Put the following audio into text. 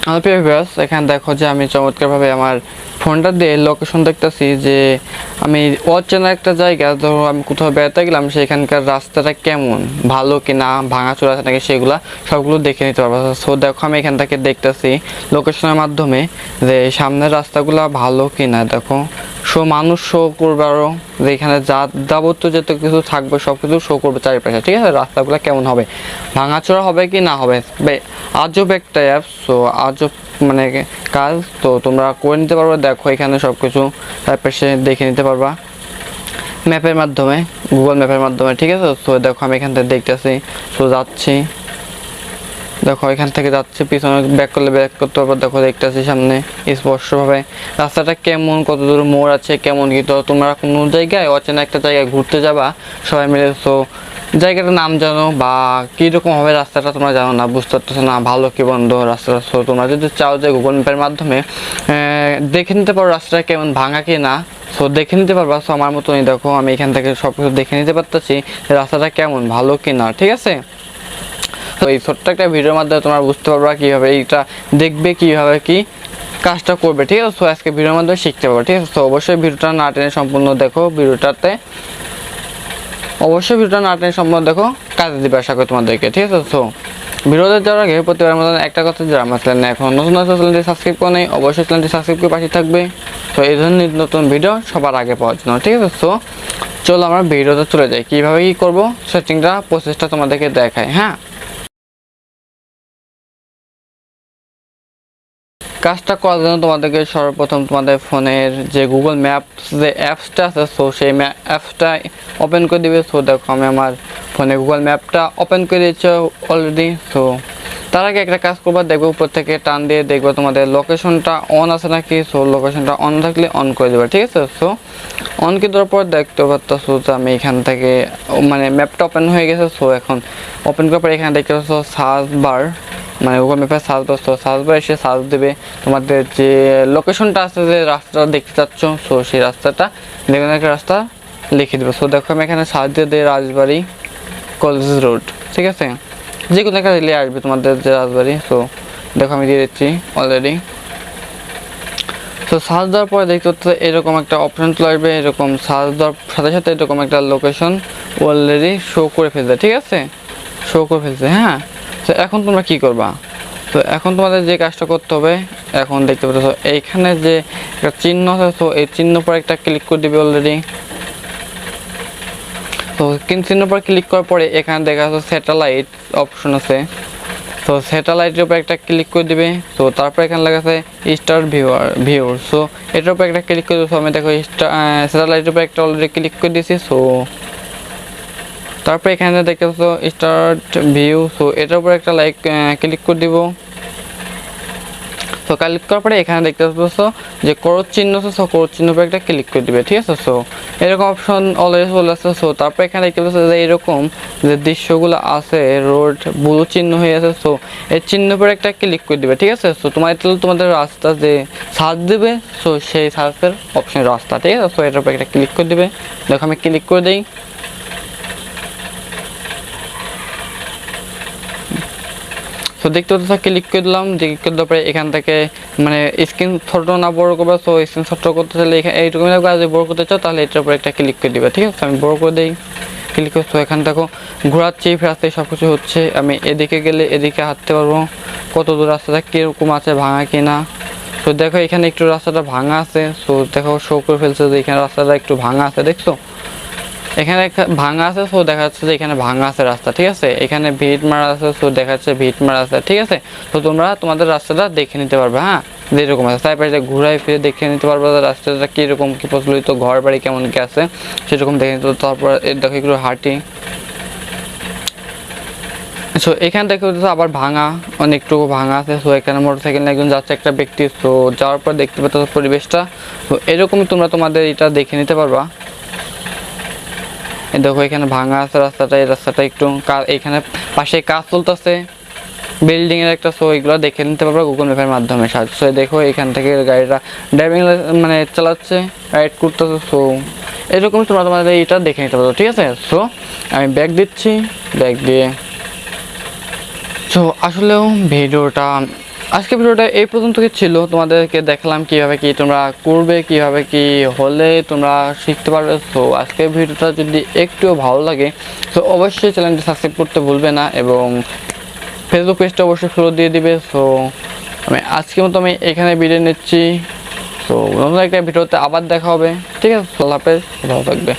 আমার প্রিয় ভিউয়ার্স, এখানে দেখো যে আমি চমৎকারভাবে আমার ফোনটা দিয়ে লোকেশন দেখতেছি যে আমি অচেনা একটা জায়গা, ধরো আমি কোথাও বেড়াতে গেলাম, সেখানকার রাস্তাটা কেমন, ভালো কি না, ভাঙাচোরা আছে নাকি, সেগুলো সবগুলো দেখে নিতে পারবো। সো দেখো আমি এখান থেকে দেখতেছি লোকেশনের মাধ্যমে যে সামনের রাস্তাগুলো ভালো কি না। দেখো মানুষ শো করবে, আরও যে এখানে যাবতীয় যত কিছু থাকবে সব কিছু শো করবে চারিপাশে, ঠিক আছে। রাস্তাগুলো কেমন হবে, ভাঙাচোরা হবে কি না হবে, আজব একটা অ্যাপ। সো আজব মানে কাজ, তো তোমরা করে নিতে পারবে। দেখো এখানে সব কিছু চারপাশে দেখে নিতে পারবা ম্যাপের মাধ্যমে, গুগল ম্যাপের মাধ্যমে, ঠিক আছে। তো দেখো আমি এখান থেকে দেখতেছি, তো যাচ্ছি, দেখো এখান থেকে যাচ্ছে, পিছনে ব্যাক করলে ব্যাক করতে পারবো। দেখো দেখতেছি সামনে স্পষ্টভাবে রাস্তাটা কেমন, কত দূর মোড় আছে, কেমন কি। তো তোমরা কোনো জায়গায় অচেনা একটা জায়গায় ঘুরতে যাবা সবাই মিলে, তো জায়গাটার নাম জানো বা কীরকম হবে রাস্তাটা তোমরা জানো না, বুঝতে পারতেছো না ভালো কি বন্ধ রাস্তাটা। সো তোমরা যদি চাও যে গুগল ম্যাপের মাধ্যমে দেখে নিতে পারো রাস্তাটা কেমন, ভাঙা কি না, সো দেখে নিতে পারবা। সো আমার মতনই দেখো আমি এখান থেকে সব কিছু দেখে নিতে পারতেছি রাস্তাটা কেমন, ভালো কি না, ঠিক আছে। তো এই ছোট্ট একটা ভিডিওর মাধ্যমে তোমরা বুঝতে পারবা কীভাবে এইটা দেখবে, কীভাবে কি কাজটা করবে, ঠিক আছে। সো আজকে ভিডিওর মাধ্যমে শিখতে পারবো, ঠিক আছে। তো অবশ্যই ভিডিওটা না টেনে সম্পূর্ণ দেখো, সম্পূর্ণ দেখো, কাজে দিবে আশা করি তোমাদেরকে, ঠিক আছে। সো ভিডিওতে যাওয়ার আগে প্রতিবার মতন একটা কথা, যারা আমার চ্যানেলে এখন নতুন আছে চ্যানেলটি সাবস্ক্রাইব করে নেই, অবশ্যই চ্যানেলটি সাবস্ক্রাইব করে পাশে থাকবে। তো এই ধরনের নতুন ভিডিও সবার আগে পাওয়ার জন্য, ঠিক আছে। সো চলো আমরা ভিডিওতে চলে যাই, কীভাবে কী করবো সেটিংটা প্রসেসটা তোমাদেরকে দেখায়। হ্যাঁ, কাজটা করার জন্য তোমাদেরকে সর্বপ্রথম তোমাদের ফোনের যে গুগল ম্যাপস যে অ্যাপসটা আছে, সো সেই অ্যাপসটা ওপেন করে দিবে। সো দেখো আমি আমার ফোনে গুগল ম্যাপটা ওপেন করে দিয়েছি অলরেডি। সো তার আগে একটা কাজ করবা, দেখবে উপর থেকে টান দিয়ে দেখবে তোমাদের লোকেশনটা অন আছে নাকি। সো লোকেশনটা অন থাকলে অন করে দেবে, ঠিক আছে। সো অন করে দেওয়ার পর দেখতে পাচ্ছ যে আমি এখান থেকে মানে ম্যাপটা ওপেন হয়ে গেছে। সো এখন ওপেন করার পর এখানে দেখতে পাচ্ছ সার্চ বার, মানে গুগল ম্যাপে সার্চ করছো, সার্চ বার এসে সার্চ দেবে তোমাদের যে লোকেশনটা আছে, যে রাস্তাটা দেখতে চাচ্ছ, সো সেই রাস্তাটা দেখুন একটা রাস্তা লিখে দেবে। সো দেখো আমি এখানে সার্চ দিয়ে দিই রাজবাড়ি কলেজ রোড, ঠিক আছে, যে কোনো একটা দিলে আসবে তোমাদের যে রাজবাড়ি। সো দেখো আমি দিয়ে দিচ্ছি অলরেডি। তো সার্চ দেওয়ার পরে দেখতে হচ্ছে এরকম একটা অপশন চলে আসবে, এরকম সার্চ দেওয়ার সাথে সাথে এরকম একটা লোকেশন অলরেডি শো করে ফেলছে, ঠিক আছে, শো করে ফেলছে। হ্যাঁ, তো এখন তোমরা কি করবা, তো এখন তোমাদের যে কাজটা করতে হবে, এখন দেখতে পাচ্ছ এইখানে যে একটা চিহ্ন আছে, তো এই চিহ্ন পর একটা ক্লিক করে দিবে অলরেডি। তো চিহ্ন পর ক্লিক করার পরে এখানে দেখা যাচ্ছে স্যাটেলাইট অপশন আছে, তো স্যাটেলাইটের উপর একটা ক্লিক করে দিবে। তো তারপর এখানে লেখা আছে স্টার ভিউর, সো এটার উপর একটা ক্লিক করে দেবো। আমি দেখো স্যাটেলাইটের উপর একটা অলরেডি ক্লিক করে দিয়েছি। সো তারপর এখানে দেখতে পাচ্ছ স্টার্ট ভিউ, সো এটার উপর একটা ক্লিক করে দিব। তো ক্লিক করার পরে এখানে দেখতে পাচ্ছ যে ক্রস চিহ্ন আছে, সো ক্রস চিহ্নের উপর একটা ক্লিক করে দিবে, ঠিক আছে। সো এরকম অপশন অলরেডি চলে আসছে। সো তারপর এখানে দেখতে পাচ্ছ যে এরকম যে দৃশ্যগুলো আছে, রোড ব্লু চিহ্ন হয়ে আছে, সো এই চিহ্নের উপর একটা ক্লিক করে দিবে, ঠিক আছে। সো তোমাদের রাস্তা যে সার্চ দেবে, সো সেই সার্চের অপশন রাস্তা, ঠিক আছে। সো এটার উপর একটা ক্লিক করে দিবে। দেখো আমি ক্লিক করে দিই। সো দেখতে পাচ্ছ ক্লিক করে দিলাম, ক্লিক করে দেওয়ার পরে এখান থেকে মানে স্ক্রিন ছোট না বড় করবে। সো স্ক্রিন ছোট করতে চাইলে এখানে এইরকম যদি বড় করতে চাও তাহলে এটার উপর একটা ক্লিক করে দিবে, ঠিক আছে। আমি বড় করে দিই, ক্লিক করছো, এখান দেখো ঘোরাচ্ছি ফেরাচ্ছি সব কিছু হচ্ছে। আমি এদিকে গেলে এদিকে হাঁটতে পারবো, কত দূর রাস্তাটা কীরকম আছে, ভাঙা কিনা। তো দেখো এখানে একটু রাস্তাটা ভাঙা আছে। সো দেখো শো করে ফেলছে যে এখানে রাস্তাটা একটু ভাঙা আছে, দেখছো এখানে ভাঙা আছে। সো দেখা যাচ্ছে যে এখানে ভাঙা আছে রাস্তা, ঠিক আছে। এখানে ভিট মারা আছে, সো দেখা যাচ্ছে ভিট মারা আছে, ঠিক আছে। তো তোমরা তোমাদের রাস্তাটা দেখে নিতে পারবে, হ্যাঁ, যেরকম আছে তারপরে ঘুরাই ফিরে দেখে নিতে পারবে রাস্তাটা কীরকম কী প্রচলিত, ঘর বাড়ি কেমন কি আছে সেরকম দেখে নিতে। তারপর দেখো একটু হাঁটি। সো এখানে দেখতে পাচ্ছ আবার ভাঙা, অনেকটুকু ভাঙা আছে। সো এখানে মোটরসাইকেল একজন যাচ্ছে একটা ব্যক্তি। সো যাওয়ার পর দেখতে পাচ্ছ পরিবেশটা, তো এরকমই তোমরা তোমাদের এটা দেখে নিতে পারবা। দেখো এখানে ভাঙা আছে রাস্তাটা, এই রাস্তাটা একটু এখানে পাশে কাজ চলতেছে বিল্ডিং এর একটা। সো এগুলো দেখে নিতে পারবে গুগল ম্যাপের মাধ্যমে সাহায্য। সো দেখো এখান থেকে গাড়িটা ড্রাইভিং মানে চালাচ্ছে, রাইড করতেছে। সো এরকম তোমরা তোমাদের এটা দেখে নিতে পারো, ঠিক আছে। সো আমি ব্যাক দিচ্ছি, ব্যাক দিয়ে সো আসলেও ভিডিওটা আজকে ভিডিওটা এই পর্যন্ত ছিল, তোমাদেরকে দেখালাম কিভাবে কি তোমরা করবে, কিভাবে কি হলে তোমরা শিখতে পারবে। তো আজকের ভিডিওটা যদি একটু ভালো লাগে তো অবশ্যই চ্যানেলটি সাবস্ক্রাইব করতে ভুলবে না এবং ফেসবুক পেজটা অবশ্যই ফলো দিয়ে দিবে। সো আমি আজকের মতো আমি এখানে বিদায় নিচ্ছি। তো নতুন একটা ভিডিওতে আবার দেখা হবে। ঠিক আছে, আল্লাহ হাফেজ, ভালো থাকবে।